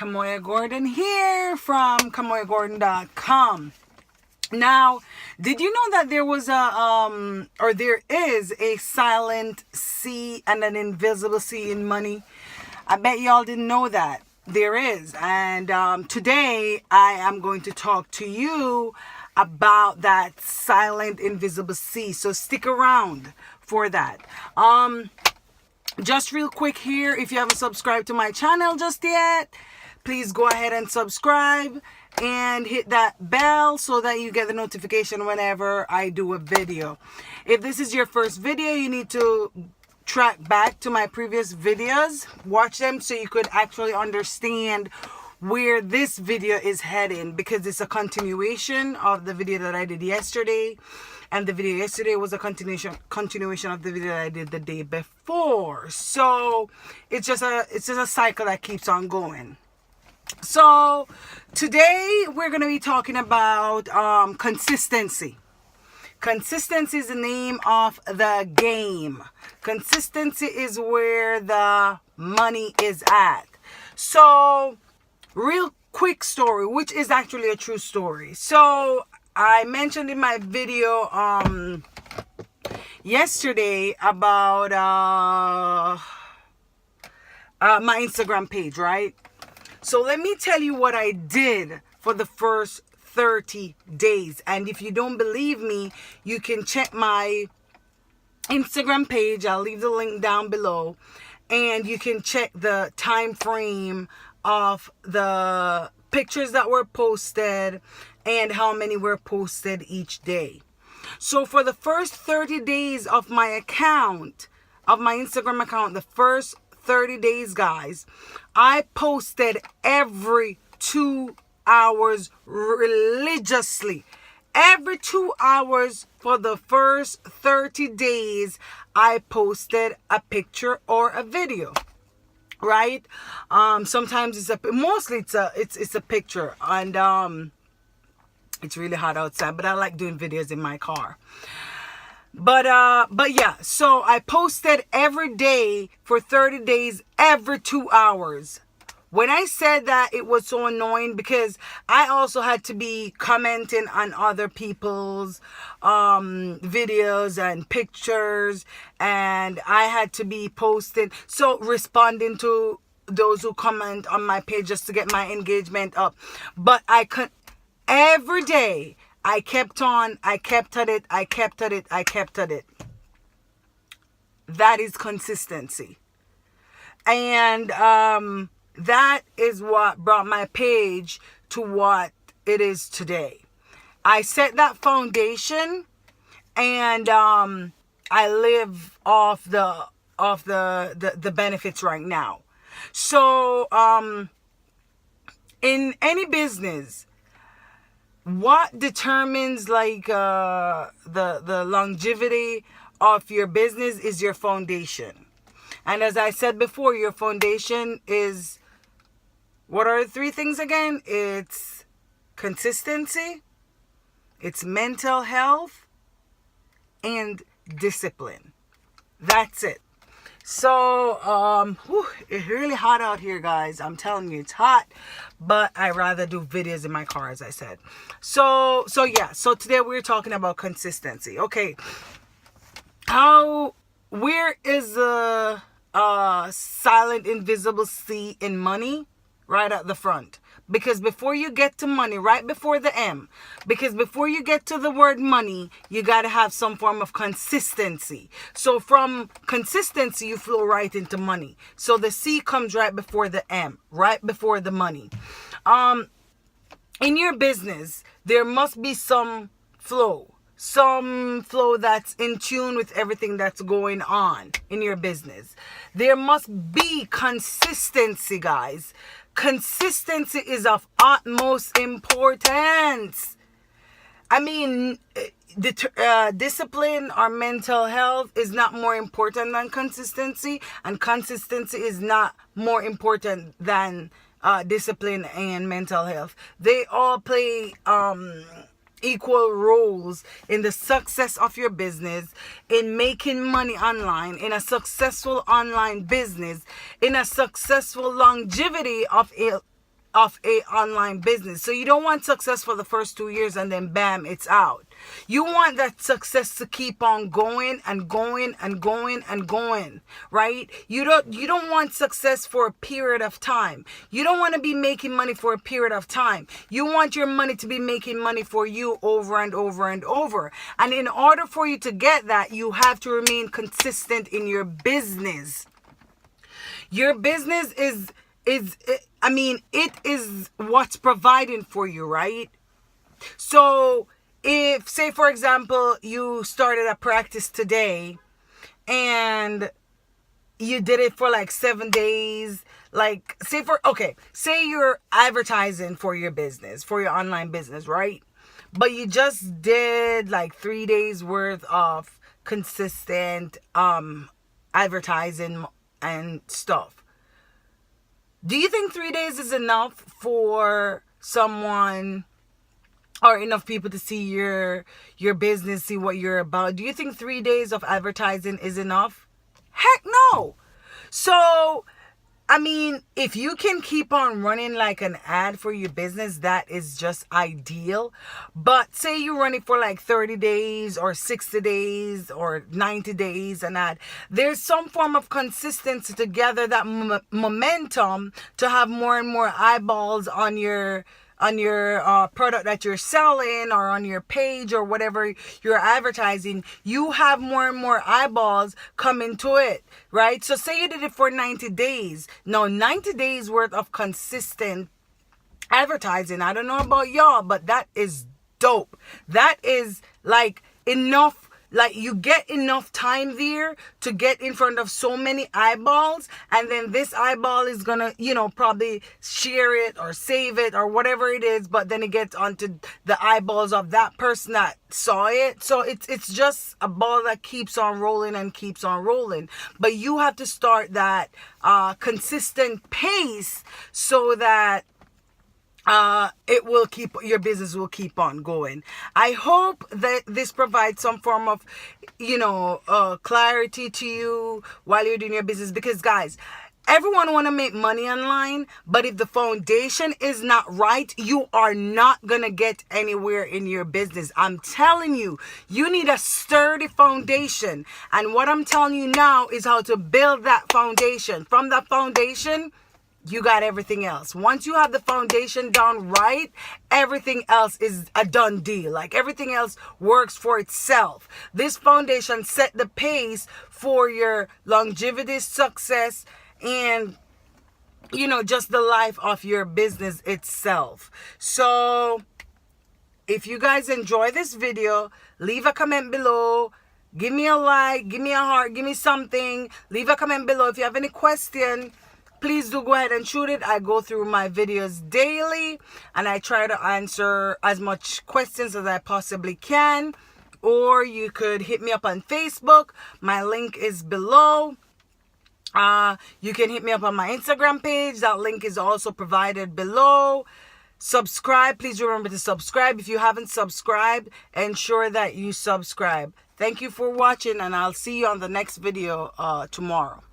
Kamoya Gordon here from KamoyaGordon.com. Now, did you know that there was there is a silent C and an invisible C in money? I bet y'all didn't know that. There is. And today I am going to talk to you about that silent invisible C. So stick around for that. Just real quick here, if you haven't subscribed to my channel just yet, please go ahead and subscribe and hit that bell so that you get the notification whenever I do a video. If this is your first video, you need to track back to my previous videos, watch them so you could actually understand where this video is heading, because it's a continuation of the video that I did yesterday, and the video yesterday was a continuation of the video that I did the day before. So it's just a cycle that keeps on going. So today we're going to be talking about consistency. Consistency is the name of the game. Consistency is where the money is at. So, real quick story, which is actually a true story. So, I mentioned in my video yesterday about my Instagram page, right? So, let me tell you what I did for the first 30 days. And if you don't believe me, you can check my Instagram page. I'll leave the link down below, and you can check the time frame of the pictures that were posted and how many were posted each day. So for the first 30 days of my account, of my Instagram account, the first 30 days, guys, I posted every 2 hours religiously. Every 2 hours for the first 30 days, I posted a picture or a video, right? Sometimes mostly it's a picture, and it's really hot outside, but I like doing videos in my car. But yeah, so I posted every day for 30 days, every 2 hours. When I said that, it was so annoying because I also had to be commenting on other people's videos and pictures, and I had to be posting, so responding to those who comment on my page just to get my engagement up. But I could, every day, I kept at it. That is consistency. And that is what brought my page to what it is today. I set that foundation, and I live off the benefits right now. So in any business, what determines the longevity of your business is your foundation. And as I said before, your foundation is, what are the three things again? It's consistency, it's mental health, and discipline. That's it. So, it's really hot out here, guys. I'm telling you, it's hot. But I rather do videos in my car, as I said. So yeah. So today we're talking about consistency. Okay. Where is the silent invisible C in money? Right at the front. Because before you get to money, right before the M, because before you get to the word money, you got to have some form of consistency. So from consistency, you flow right into money. So the C comes right before the M, right before the money. In your business, there must be some flow that's in tune with everything that's going on in your business. There must be consistency, guys. Consistency is of utmost importance. I mean, discipline or mental health is not more important than consistency, and consistency is not more important than discipline and mental health. They all play equal roles in the success of your business, in making money online, in a successful online business, in a successful longevity of of a online business. So you don't want success for the first 2 years and then bam, it's out. You want that success to keep on going and going and going and going, right? You don't want success for a period of time. You don't want to be making money for a period of time. You want your money to be making money for you over and over and over. And in order for you to get that, you have to remain consistent in your business. Your business it is what's providing for you, right? So if, say for example, you started a practice today and you did it for like 7 days, like say you're advertising for your business, for your online business, right? But you just did like 3 days worth of consistent advertising and stuff. Do you think 3 days is enough for someone or enough people to see your business, see what you're about? Do you think 3 days of advertising is enough? Heck no. So, I mean, if you can keep on running like an ad for your business, that is just ideal. But say you run it for like 30 days or 60 days or 90 days and ad. There's some form of consistency to gather that momentum to have more and more eyeballs on your product that you're selling or on your page or whatever you're advertising. You have more and more eyeballs coming to it, right? So say you did it for 90 days. Now 90 days worth of consistent advertising. I don't know about y'all, but that is dope. That is like enough. Like you get enough time there to get in front of so many eyeballs, and then this eyeball is gonna, probably share it or save it or whatever it is, but then it gets onto the eyeballs of that person that saw it. So it's just a ball that keeps on rolling and keeps on rolling. But you have to start that consistent pace so that your business will keep on going. I hope that this provides some form of, clarity to you while you're doing your business, because guys, everyone want to make money online, but if the foundation is not right, you are not going to get anywhere in your business. I'm telling you, you need a sturdy foundation. And what I'm telling you now is how to build that foundation. From that foundation, you got everything else. Once you have the foundation done right, everything else is a done deal. Like everything else works for itself. This foundation set the pace for your longevity, success, and just the life of your business itself. So if you guys enjoy this video, leave a comment below. Give me a like, give me a heart, give me something. Leave a comment below. If you have any question, please do go ahead and shoot it. I go through my videos daily and I try to answer as much questions as I possibly can. Or you could hit me up on Facebook. My link is below. You can hit me up on my Instagram page. That link is also provided below. Subscribe. Please remember to subscribe. If you haven't subscribed, ensure that you subscribe. Thank you for watching, and I'll see you on the next video tomorrow.